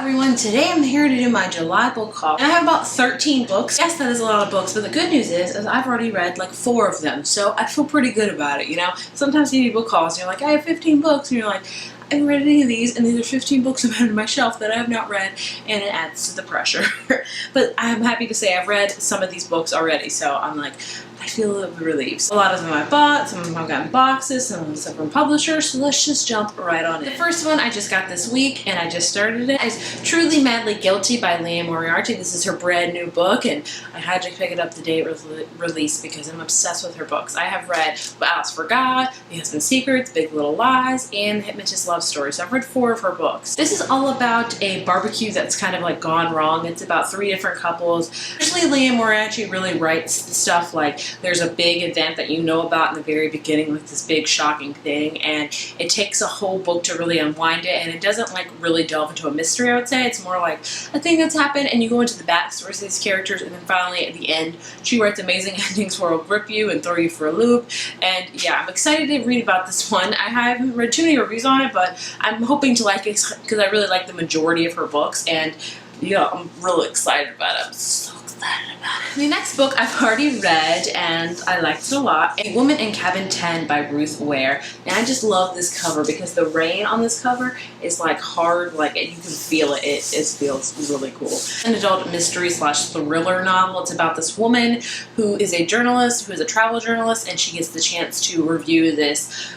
everyone, today I'm here to do my July book haul. And I have about 13 books. Yes, that is a lot of books, but the good news is I've already read like 4 of them, so I feel pretty good about it, you know? Sometimes you need book hauls and you're like, I have 15 books, and you're like, I haven't read any of these, and these are 15 books on my shelf that I have not read, and it adds to the pressure. But I'm happy to say I've read some of these books already, so I'm like, I feel a little bit relieved. A lot of them I bought, some of them I've gotten boxes, some of them from publishers, so let's just jump right on it. The first one I just got this week, and I just started it, is Truly Madly Guilty by Liam Moriarty. This is her brand new book, and I had to pick it up the day it was released because I'm obsessed with her books. I have read What Alice Forgot, The Husband's Secrets, Big Little Lies, and The Hypnotist Love Story. So I've read 4 of her books. This is all about a barbecue that's kind of like gone wrong. It's about 3 different couples. Usually Liam Moriarty really writes stuff like there's a big event that you know about in the very beginning, like this big shocking thing, and it takes a whole book to really unwind it, and it doesn't like really delve into a mystery, I would say. It's more like a thing that's happened, and you go into the backstories of these characters, and then finally at the end she writes amazing endings where it'll grip you and throw you for a loop. And yeah, I'm excited to read about this one. I haven't read too many reviews on it, but I'm hoping to like it because I really like the majority of her books, and yeah, I'm really excited about it. I'm so excited about it. The next book I've already read and I liked it a lot. A Woman in Cabin 10 by Ruth Ware. And I just love this cover because the rain on this cover is like hard, like you can feel it. It feels really cool. An adult mystery / thriller novel. It's about this woman who is a journalist, who is a travel journalist, and she gets the chance to review this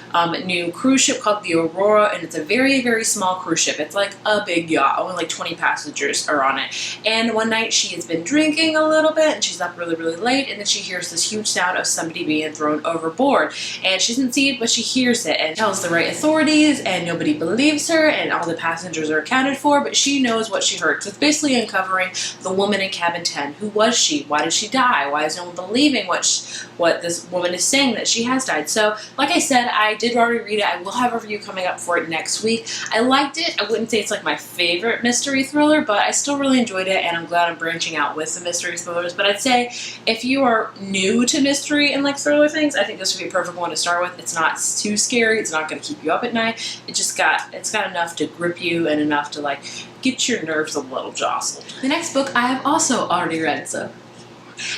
new cruise ship called the Aurora, and it's a very, very small cruise ship. It's like a big yacht. Only like 20 passengers are on it. And one night she has been drinking a little bit, and she's up really, really late, and then she hears this huge sound of somebody being thrown overboard. And she doesn't see it, but she hears it, and tells the right authorities, and nobody believes her, and all the passengers are accounted for, but she knows what she heard. So it's basically uncovering the woman in Cabin 10. Who was she? Why did she die? Why is no one believing what this woman is saying, that she has died? So, like I said, I did already read it. I will have a review coming up for it next week. I liked it. I wouldn't say it's like my favorite mystery thriller, but I still really enjoyed it, and I'm glad I'm branching out with the mystery thrillers. But I'd say if you are new to mystery and like thriller things, I think this would be a perfect one to start with. It's not too scary. It's not going to keep you up at night. It's got enough to grip you and enough to like get your nerves a little jostled. The next book I have also already read,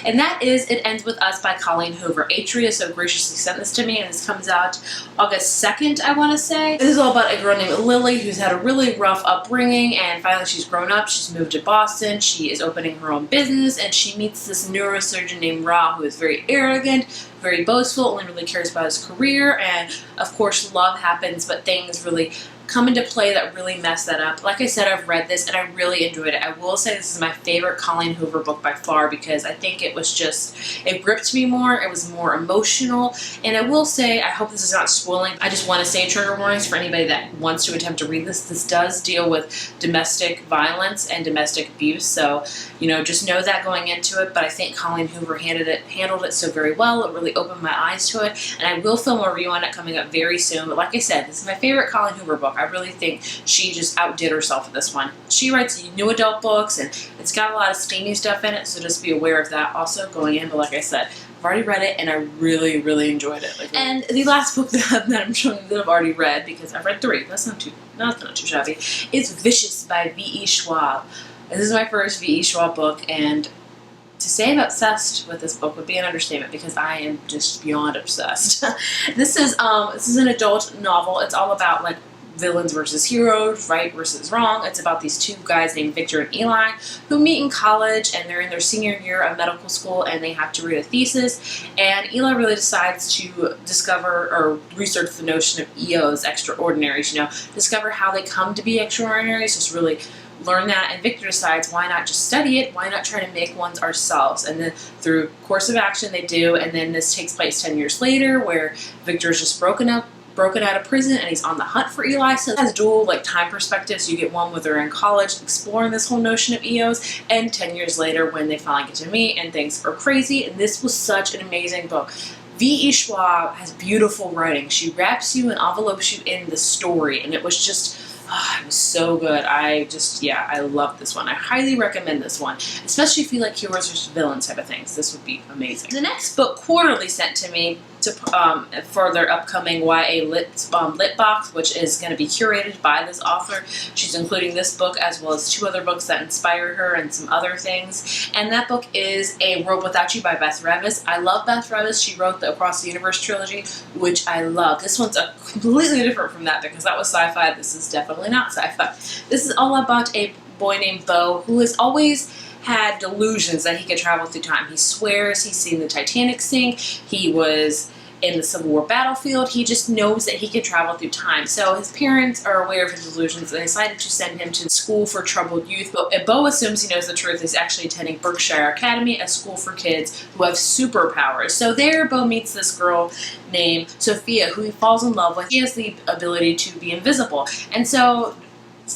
and that is It Ends With Us by Colleen Hoover. Atria so graciously sent this to me, and this comes out August 2nd, I want to say. This is all about a girl named Lily who's had a really rough upbringing, and finally she's grown up. She's moved to Boston. She is opening her own business, and she meets this neurosurgeon named Ra, who is very arrogant, very boastful, only really cares about his career, and of course love happens, but things really come into play that really mess that up. Like I said, I've read this and I really enjoyed it. I will say this is my favorite Colleen Hoover book by far because I think it was just, it gripped me more, it was more emotional, and I will say, I hope this is not spoiling, I just want to say trigger warnings for anybody that wants to attempt to read this. This does deal with domestic violence and domestic abuse, so, you know, just know that going into it, but I think Colleen Hoover handled it so very well. It really opened my eyes to it, and I will film a review on it coming up very soon, but like I said, this is my favorite Colleen Hoover book. I really think she just outdid herself in this one. She writes new adult books, and it's got a lot of steamy stuff in it, so just be aware of that also going in. But like I said, I've already read it, and I really, really enjoyed it. And the last book that I'm showing you that I've already read, because I've read 3, that's not too shabby, is Vicious by V.E. Schwab. This is my first V.E. Schwab book, and to say I'm obsessed with this book would be an understatement because I am just beyond obsessed. This is an adult novel. It's all about like villains versus heroes, right versus wrong. It's about these 2 guys named Victor and Eli who meet in college, and they're in their senior year of medical school, and they have to read a thesis, and Eli really decides to discover or research the notion of EOs, extraordinaries, you know, discover how they come to be extraordinaries, just really learn that, and Victor decides why not just study it, why not try to make ones ourselves, and then through course of action they do, and then this takes place 10 years later where Victor's just broken out of prison, and he's on the hunt for Eli. So it has dual like time perspectives. You get one where they're in college exploring this whole notion of EOs, and 10 years later when they finally get to meet and things are crazy. And this was such an amazing book. V.E. Schwab has beautiful writing. She wraps you and envelopes you in the story, and it was just, it was so good. I love this one. I highly recommend this one, especially if you like heroes versus villains type of things. This would be amazing. The next book Quarterly sent to me for their upcoming YA lit box, which is going to be curated by this author. She's including this book as well as 2 other books that inspired her and some other things. And that book is A World Without You by Beth Revis. I love Beth Revis. She wrote the Across the Universe trilogy, which I love. This one's completely different from that because that was sci-fi. This is definitely not sci-fi. This is all about a boy named Beau who has always had delusions that he could travel through time. He swears he's seen the Titanic sink. He was in the Civil War battlefield. He just knows that he can travel through time. So his parents are aware of his delusions and they decided to send him to school for troubled youth. But Beau assumes he knows the truth. He's actually attending Berkshire Academy, a school for kids who have superpowers. So there Beau meets this girl named Sophia who he falls in love with. She has the ability to be invisible. And so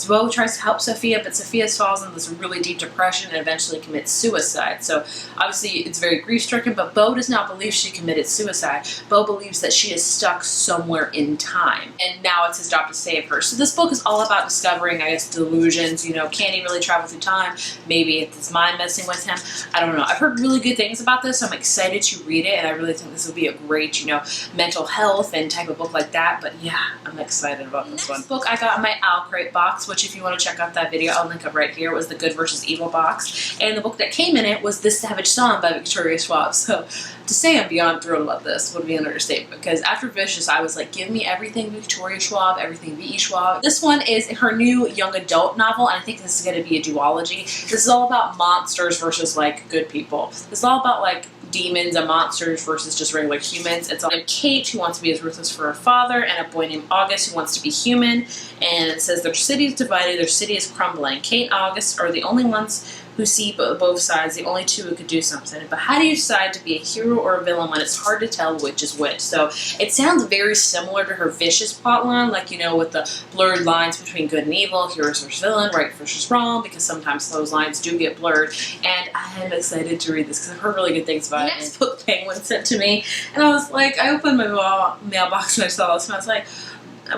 Beau tries to help Sophia, but Sophia falls into this really deep depression and eventually commits suicide. So obviously it's very grief-stricken, but Beau does not believe she committed suicide. Beau believes that she is stuck somewhere in time, and now it's his job to save her. So this book is all about discovering, I guess, delusions. You know, can he really travel through time? Maybe it's his mind messing with him. I don't know. I've heard really good things about this, so I'm excited to read it, and I really think this will be a great, you know, mental health and type of book like that. But yeah, I'm excited about this one. Book I got in my Owl Crate box, which if you want to check out that video, I'll link up right here. It was the Good versus Evil box. And the book that came in it was This Savage Song by Victoria Schwab. So to say I'm beyond thrilled about this would be an understatement, because after Vicious, I was like, give me everything Victoria Schwab, everything V.E. Schwab. This one is her new young adult novel, and I think this is going to be a duology. This is all about monsters versus like good people. This is all about like demons and monsters versus just regular humans. It's named Kate, who wants to be as ruthless for her father, and a boy named August who wants to be human. And it says their city is divided, their city is crumbling. Kate and August are the only ones who see both sides, the only two who could do something. But how do you decide to be a hero or a villain when it's hard to tell which is which? So it sounds very similar to her Vicious plotline, like, you know, with the blurred lines between good and evil, heroes versus villain, right versus wrong, because sometimes those lines do get blurred. And I am excited to read this because I've heard really good things about it. The next book Penguin sent to me, and I was like, I opened my mailbox and I saw this, and I was like,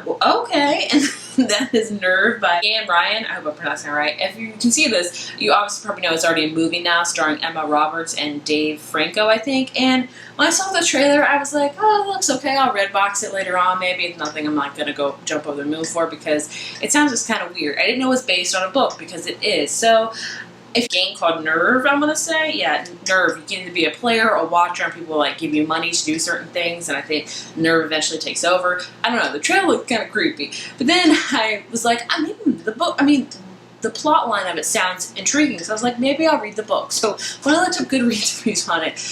okay. And that is Nerve by Anne Ryan. I hope I'm pronouncing it right. If you can see this, you obviously probably know it's already a movie now starring Emma Roberts and Dave Franco, I think. And when I saw the trailer, I was like, oh, it looks okay. I'll Redbox it later on. Maybe it's nothing I'm not going to go jump over the moon for, because it sounds just kind of weird. I didn't know it was based on a book, because it is. So a game called Nerve, I'm going to say. Yeah, Nerve. You can either be a player or watcher, and people like give you money to do certain things, and I think Nerve eventually takes over. I don't know. The trailer looked kind of creepy. But then I was like, the plot line of it sounds intriguing, so I was like, maybe I'll read the book. So when I looked up Goodreads reviews on it,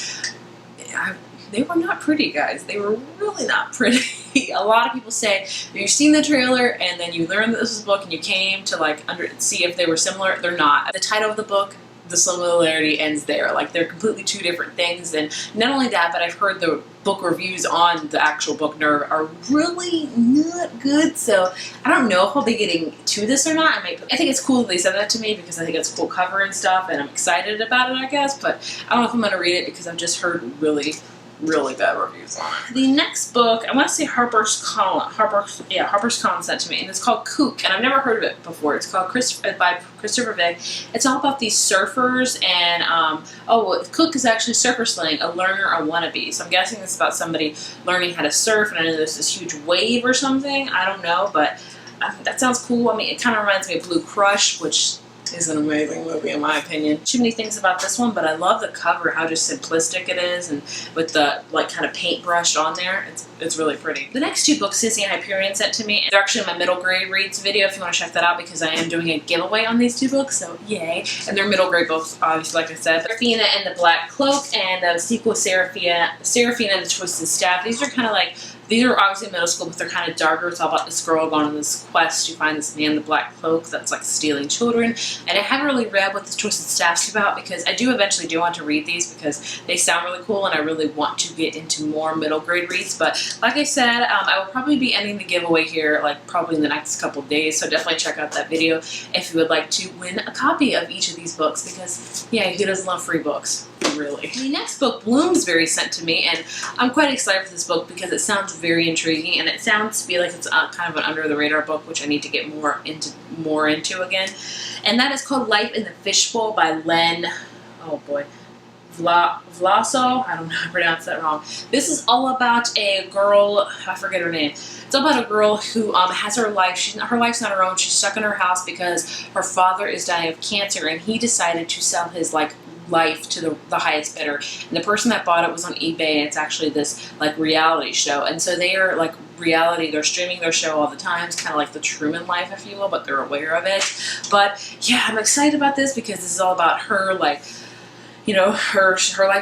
they were not pretty, guys. They were really not pretty. A lot of people say you've seen the trailer and then you learned that this was a book and you came to see if they were similar. They're not. The title of the book, the similarity ends there. Like, they're completely two different things. And not only that, but I've heard the book reviews on the actual book Nerve are really not good. So I don't know if I'll be getting to this or not. I think it's cool that they said that to me, because I think it's a cool cover and stuff, and I'm excited about it, I guess. But I don't know if I'm going to read it, because I've just heard really bad reviews on it. The next book, I want to say Harper's Collins sent to me, and it's called Kook, and I've never heard of it before. It's called by Christopher Vick. It's all about these surfers, and Kook is actually surfer slang, a learner, a wannabe. So I'm guessing it's about somebody learning how to surf, and I know there's this huge wave or something. I don't know, but that sounds cool. I mean, it kind of reminds me of Blue Crush, which is an amazing movie in my opinion. Too many things about this one, but I love the cover, how just simplistic it is, and with the kind of paintbrush on there. It's really pretty. The next 2 books Sissy and Hyperion sent to me, they're actually in my middle grade reads video if you want to check that out, because I am doing a giveaway on these 2 books, so yay. And they're middle grade books, obviously, like I said. Seraphina and the Black Cloak, and the sequel Seraphina and the Twisted Staff. These are obviously middle school, but they're kind of darker. It's all about this girl going on this quest to find this man in the black cloak that's like stealing children. And I haven't really read what the Twisted Staff's about, because I do eventually want to read these, because they sound really cool and I really want to get into more middle grade reads. But like I said, I will probably be ending the giveaway here probably in the next couple of days. So definitely check out that video if you would like to win a copy of each of these books, because yeah, who doesn't love free books? Really. The next book, Bloomsbury, sent to me, and I'm quite excited for this book because it sounds very intriguing, and it sounds to be like it's kind of an under-the-radar book, which I need to get more into again. And that is called Life in the Fishbowl by Len, Vlaso. I don't know how to pronounce that wrong. This is all about a girl, I forget her name. It's all about a girl who has her life. Her life's not her own. She's stuck in her house because her father is dying of cancer, and he decided to sell his life to the highest bidder. And the person that bought it was on eBay, and it's actually this reality show. And so they are they're streaming their show all the time. It's kind of like the Truman Life, if you will, but they're aware of it. But yeah, I'm excited about this because this is all about her, her life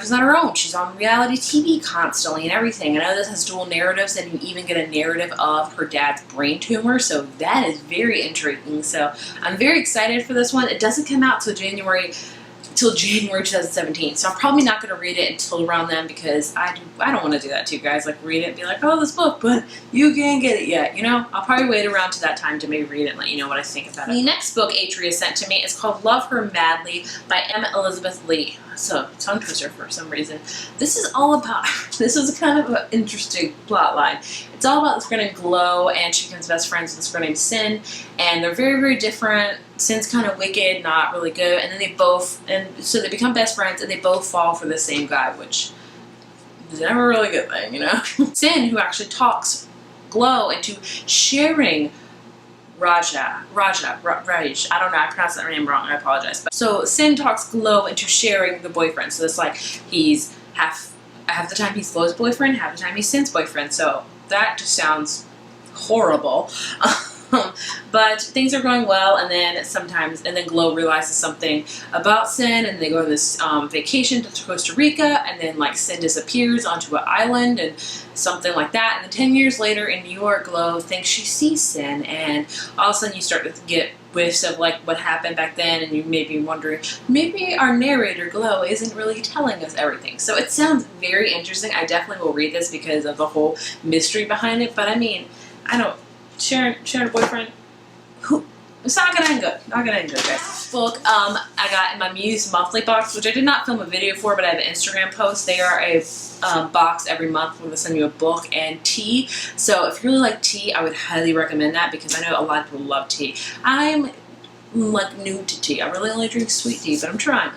is not her own. She's on reality TV constantly and everything. I know this has dual narratives, and you even get a narrative of her dad's brain tumor, so that is very intriguing. So I'm very excited for this one. It doesn't come out till January 2017, so I'm probably not going to read it until around then, because I don't want to do that to you guys, read it and be like, oh, this book, but you can't get it yet, I'll probably wait around to that time to maybe read it and let you know what I think about it. The next book Atria sent to me is called Love Her Madly by M. Elizabeth Lee. So, tongue twister for some reason. This is kind of an interesting plot line. It's all about this girl named Glow, and she becomes best friends with this girl named Sin, and they're very, very different. Sin's kind of wicked, not really good, and then so they become best friends, and they both fall for the same guy, which is never a really good thing, Sin, who actually talks Glow into sharing Raj, I don't know, I pronounced that name wrong, I apologize. But, so Sin talks Glow into sharing the boyfriend, so it's he's half the time he's Glow's boyfriend, half the time he's Sin's boyfriend, so that just sounds horrible. But things are going well, and then Glow realizes something about Sin, and they go on this vacation to Costa Rica, and then Sin disappears onto an island and something like that. And then 10 years later in New York, Glow thinks she sees Sin, and all of a sudden you start to get whiffs of what happened back then, and you may be wondering, maybe our narrator Glow isn't really telling us everything. So it sounds very interesting. I definitely will read this because of the whole mystery behind it, but I mean, I don't sharing a boyfriend, it's not gonna end good. Not gonna end good, guys. Book I got in my Muse Monthly box, which I did not film a video for, but I have an Instagram post. They are a box every month where they send you a book and tea. So if you really like tea, I would highly recommend that, because I know a lot of people love tea. I'm new to tea. I really only drink sweet tea, but I'm trying.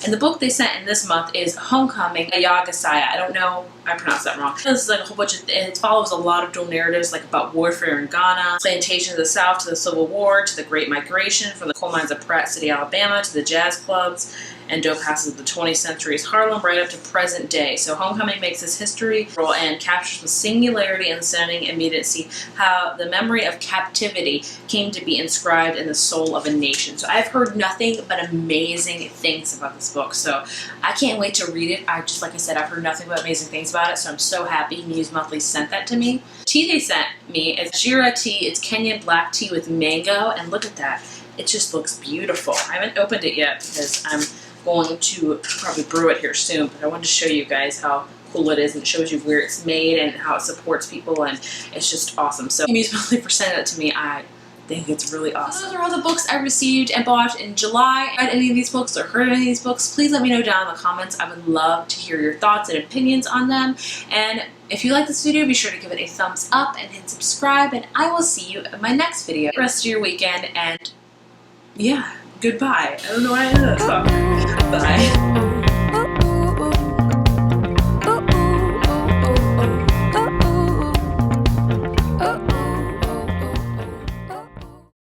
And the book they sent in this month is Homecoming, a Yagasaya. I don't know, I pronounced that wrong. This is a whole bunch of, it follows a lot of dual narratives about warfare in Ghana, plantations of the South to the Civil War, to the Great Migration, from the coal mines of Pratt City, Alabama, to the jazz clubs and dope houses of the 20th century's Harlem, right up to present day. So Homecoming makes this history and captures with singularity and stunning immediacy how the memory of captivity came to be inscribed in the soul of a nation. So I've heard nothing but amazing things about this book, so I can't wait to read it. Like I said, I've heard nothing but amazing things about it, so I'm so happy Muse Monthly sent that to me. Tea they sent me is Jira tea. It's Kenyan black tea with mango, and look at that. It just looks beautiful. I haven't opened it yet because I'm going to probably brew it here soon, but I wanted to show you guys how cool it is, and it shows you where it's made and how it supports people, and it's just awesome. So Muse Monthly for sending it to me. I think it's really awesome. Those are all the books I received and bought in July. Read any of these books or heard any of these books, please let me know down in the comments. I would love to hear your thoughts and opinions on them. And if you like this video, be sure to give it a thumbs up and hit subscribe, and I will see you in my next video. The rest of your weekend, and yeah, goodbye. I don't know what I did.